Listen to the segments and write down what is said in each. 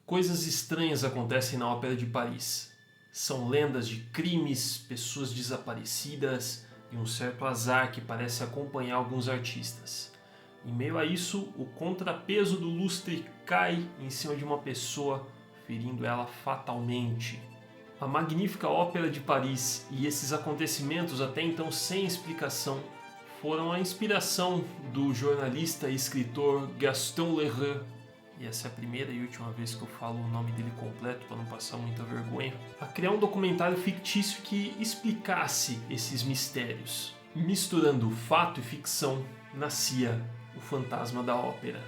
Coisas estranhas acontecem na Ópera de Paris. São lendas de crimes, pessoas desaparecidas e um certo azar que parece acompanhar alguns artistas. Em meio a isso, o contrapeso do lustre cai em cima de uma pessoa, ferindo ela fatalmente. A magnífica Ópera de Paris e esses acontecimentos até então sem explicação foram a inspiração do jornalista e escritor Gaston Leroux. E essa é a primeira e última vez que eu falo o nome dele completo para não passar muita vergonha, a criar um documentário fictício que explicasse esses mistérios. Misturando fato e ficção, nascia o Fantasma da Ópera.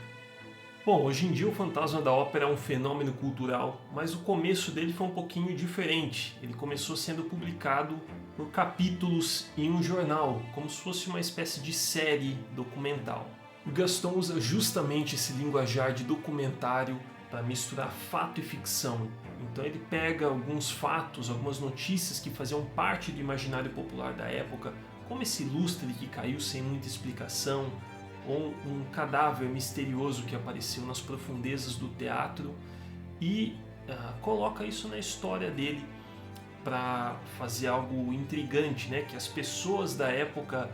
Bom, hoje em dia o Fantasma da Ópera é um fenômeno cultural, mas o começo dele foi um pouquinho diferente. Ele começou sendo publicado por capítulos em um jornal, como se fosse uma espécie de série documental. O Gaston usa justamente esse linguajar de documentário para misturar fato e ficção. Então ele pega alguns fatos, algumas notícias que faziam parte do imaginário popular da época, como esse lustre que caiu sem muita explicação, ou um cadáver misterioso que apareceu nas profundezas do teatro, e coloca isso na história dele para fazer algo intrigante, né? Que as pessoas da época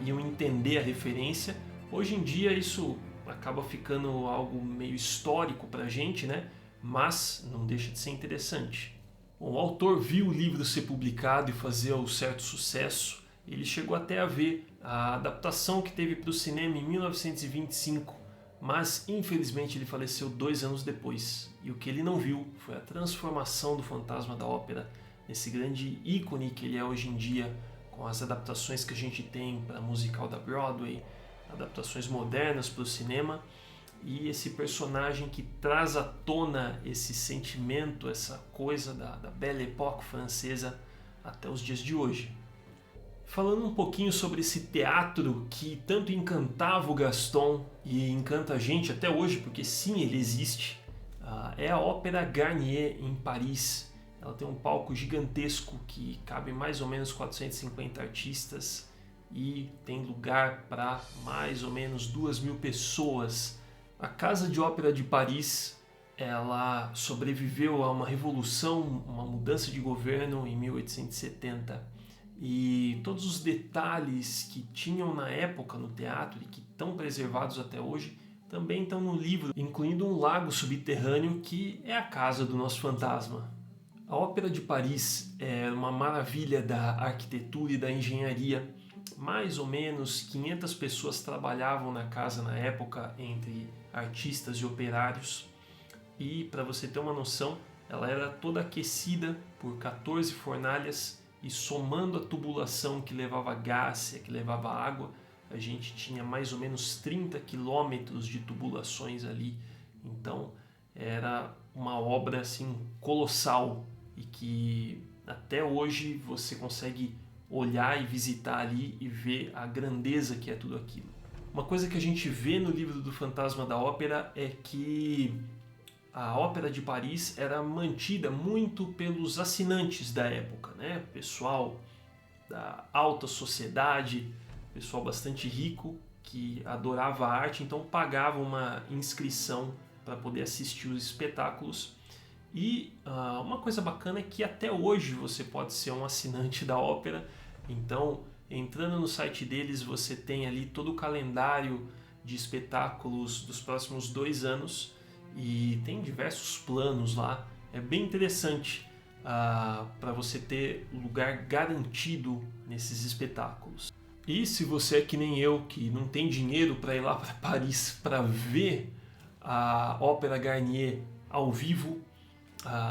iam entender a referência. Hoje em dia isso acaba ficando algo meio histórico para a gente, né? Mas não deixa de ser interessante. Bom, o autor viu o livro ser publicado e fazer um certo sucesso. Ele chegou até a ver a adaptação que teve para o cinema em 1925, mas infelizmente ele faleceu 2 anos depois. E o que ele não viu foi a transformação do Fantasma da Ópera nesse grande ícone que ele é hoje em dia, com as adaptações que a gente tem para musical da Broadway, adaptações modernas para o cinema, e esse personagem que traz à tona esse sentimento, essa coisa da Belle Époque francesa até os dias de hoje. Falando um pouquinho sobre esse teatro que tanto encantava o Gaston e encanta a gente até hoje, porque sim, ele existe, é a Ópera Garnier em Paris. Ela tem um palco gigantesco que cabe mais ou menos 450 artistas e tem lugar para mais ou menos 2.000 pessoas. A Casa de Ópera de Paris, ela sobreviveu a uma revolução, uma mudança de governo em 1870, e todos os detalhes que tinham na época no teatro e que estão preservados até hoje também estão no livro, incluindo um lago subterrâneo que é a casa do nosso fantasma. A Ópera de Paris é uma maravilha da arquitetura e da engenharia. Mais ou menos 500 pessoas trabalhavam na casa na época, entre artistas e operários. E para você ter uma noção, ela era toda aquecida por 14 fornalhas, e somando a tubulação que levava gás, que levava água, a gente tinha mais ou menos 30 quilômetros de tubulações ali. Então era uma obra assim colossal e que até hoje você consegue olhar e visitar ali e ver a grandeza que é tudo aquilo. Uma coisa que a gente vê no livro do Fantasma da Ópera é que a Ópera de Paris era mantida muito pelos assinantes da época, né? Pessoal da alta sociedade, pessoal bastante rico que adorava a arte, então pagava uma inscrição para poder assistir os espetáculos. E uma coisa bacana é que até hoje você pode ser um assinante da ópera. Então, entrando no site deles, você tem ali todo o calendário de espetáculos dos próximos 2 anos e tem diversos planos lá. É bem interessante para você ter lugar garantido nesses espetáculos. E se você é que nem eu, que não tem dinheiro para ir lá para Paris para ver a Ópera Garnier ao vivo,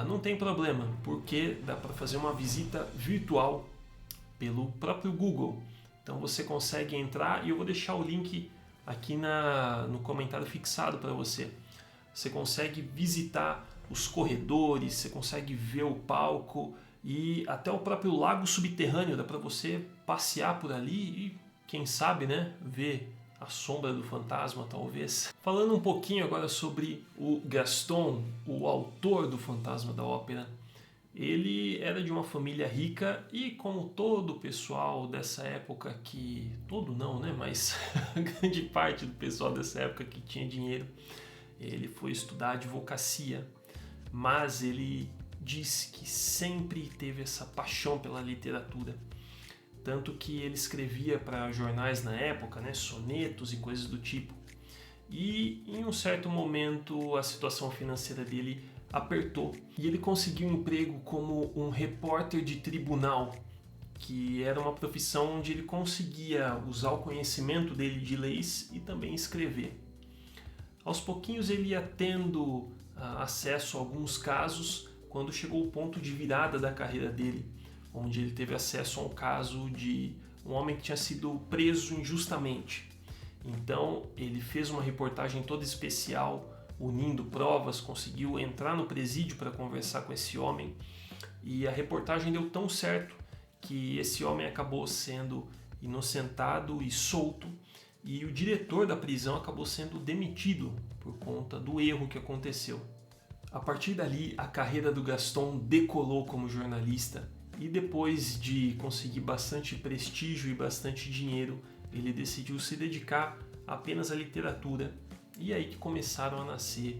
não tem problema, porque dá para fazer uma visita virtual pelo próprio Google. Então você consegue entrar, e eu vou deixar o link aqui no comentário fixado para você. Você consegue visitar os corredores, você consegue ver o palco e até o próprio lago subterrâneo. Dá para você passear por ali e, quem sabe, né, ver a sombra do fantasma, talvez. Falando um pouquinho agora sobre o Gaston, o autor do Fantasma da Ópera. Ele era de uma família rica e, como todo o pessoal dessa época todo não, né, mas grande parte do pessoal dessa época que tinha dinheiro, ele foi estudar advocacia. mas ele diz que sempre teve essa paixão pela literatura, tanto que ele escrevia para jornais na época, né, sonetos e coisas do tipo. E em um certo momento a situação financeira dele apertou e ele conseguiu um emprego como um repórter de tribunal, que era uma profissão onde ele conseguia usar o conhecimento dele de leis e também escrever. Aos pouquinhos ele ia tendo acesso a alguns casos quando chegou o ponto de virada da carreira dele, onde ele teve acesso a um caso de um homem que tinha sido preso injustamente. Então ele fez uma reportagem toda especial, unindo provas, conseguiu entrar no presídio para conversar com esse homem, e a reportagem deu tão certo que esse homem acabou sendo inocentado e solto, e o diretor da prisão acabou sendo demitido por conta do erro que aconteceu. A partir dali, a carreira do Gaston decolou como jornalista, e depois de conseguir bastante prestígio e bastante dinheiro, ele decidiu se dedicar apenas à literatura, e aí que começaram a nascer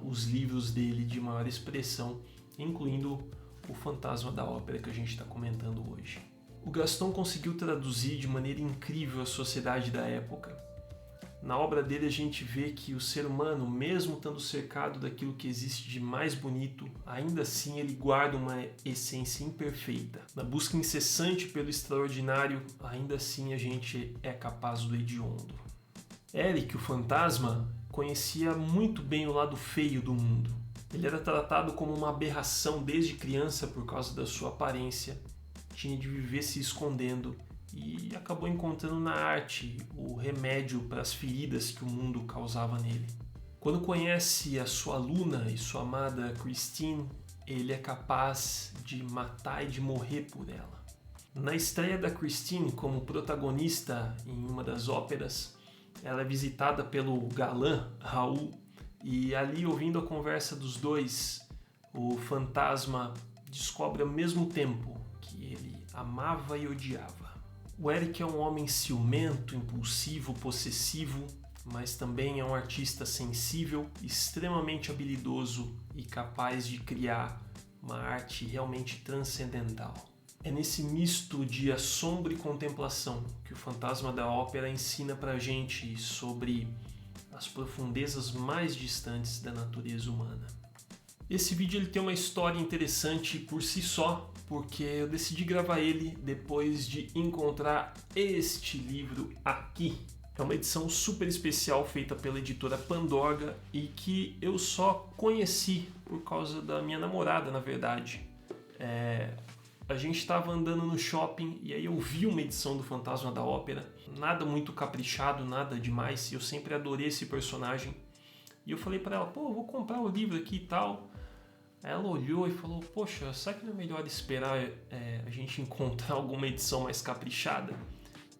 os livros dele de maior expressão, incluindo O Fantasma da Ópera, que a gente está comentando hoje. O Gaston conseguiu traduzir de maneira incrível a sociedade da época. Na obra dele a gente vê que o ser humano, mesmo estando cercado daquilo que existe de mais bonito, ainda assim ele guarda uma essência imperfeita. Na busca incessante pelo extraordinário, ainda assim a gente é capaz do hediondo. Eric, o fantasma, conhecia muito bem o lado feio do mundo. Ele era tratado como uma aberração desde criança por causa da sua aparência, tinha de viver se escondendo e acabou encontrando na arte o remédio para as feridas que o mundo causava nele. Quando conhece a sua aluna e sua amada Christine, ele é capaz de matar e de morrer por ela. Na estreia da Christine como protagonista em uma das óperas, ela é visitada pelo galã Raul, e ali, ouvindo a conversa dos dois, o fantasma descobre ao mesmo tempo que ele amava e odiava. O Eric é um homem ciumento, impulsivo, possessivo, mas também é um artista sensível, extremamente habilidoso e capaz de criar uma arte realmente transcendental. É nesse misto de assombro e contemplação que o Fantasma da Ópera ensina pra gente sobre as profundezas mais distantes da natureza humana. Esse vídeo ele tem uma história interessante por si só, porque eu decidi gravar ele depois de encontrar este livro aqui. É uma edição super especial feita pela editora Pandorga e que eu só conheci por causa da minha namorada, na verdade. A gente estava andando no shopping e aí eu vi uma edição do Fantasma da Ópera, nada muito caprichado, nada demais, eu sempre adorei esse personagem. E eu falei para ela, pô, eu vou comprar o livro aqui e tal. Aí ela olhou e falou, poxa, será que não é melhor esperar a gente encontrar alguma edição mais caprichada?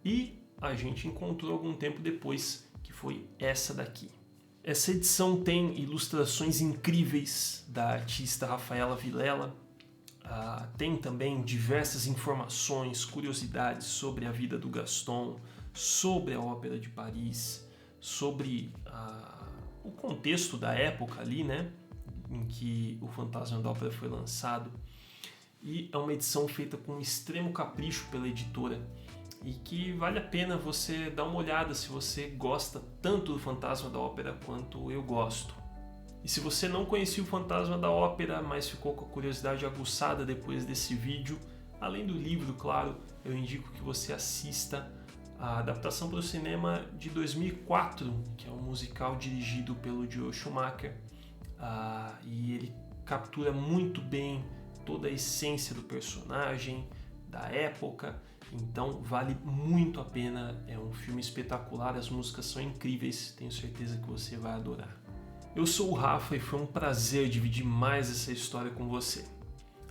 E a gente encontrou algum tempo depois, que foi essa daqui. Essa edição tem ilustrações incríveis da artista Rafaela Vilela. Tem também diversas informações, curiosidades sobre a vida do Gaston, sobre a Ópera de Paris, sobre o contexto da época ali, né, em que o Fantasma da Ópera foi lançado. E é uma edição feita com extremo capricho pela editora e que vale a pena você dar uma olhada se você gosta tanto do Fantasma da Ópera quanto eu gosto. E se você não conhecia o Fantasma da Ópera, mas ficou com a curiosidade aguçada depois desse vídeo, além do livro, claro, eu indico que você assista a adaptação para o cinema de 2004, que é um musical dirigido pelo Joel Schumacher, e ele captura muito bem toda a essência do personagem, da época, então vale muito a pena, é um filme espetacular, as músicas são incríveis, tenho certeza que você vai adorar. Eu sou o Rafa e foi um prazer dividir mais essa história com você.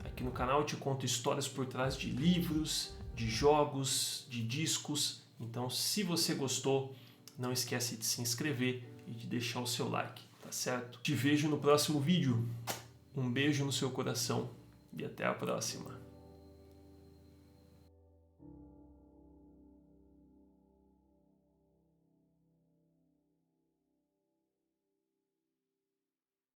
Aqui no canal eu te conto histórias por trás de livros, de jogos, de discos. Então, se você gostou, não esquece de se inscrever e de deixar o seu like, tá certo? Te vejo no próximo vídeo. Um beijo no seu coração e até a próxima.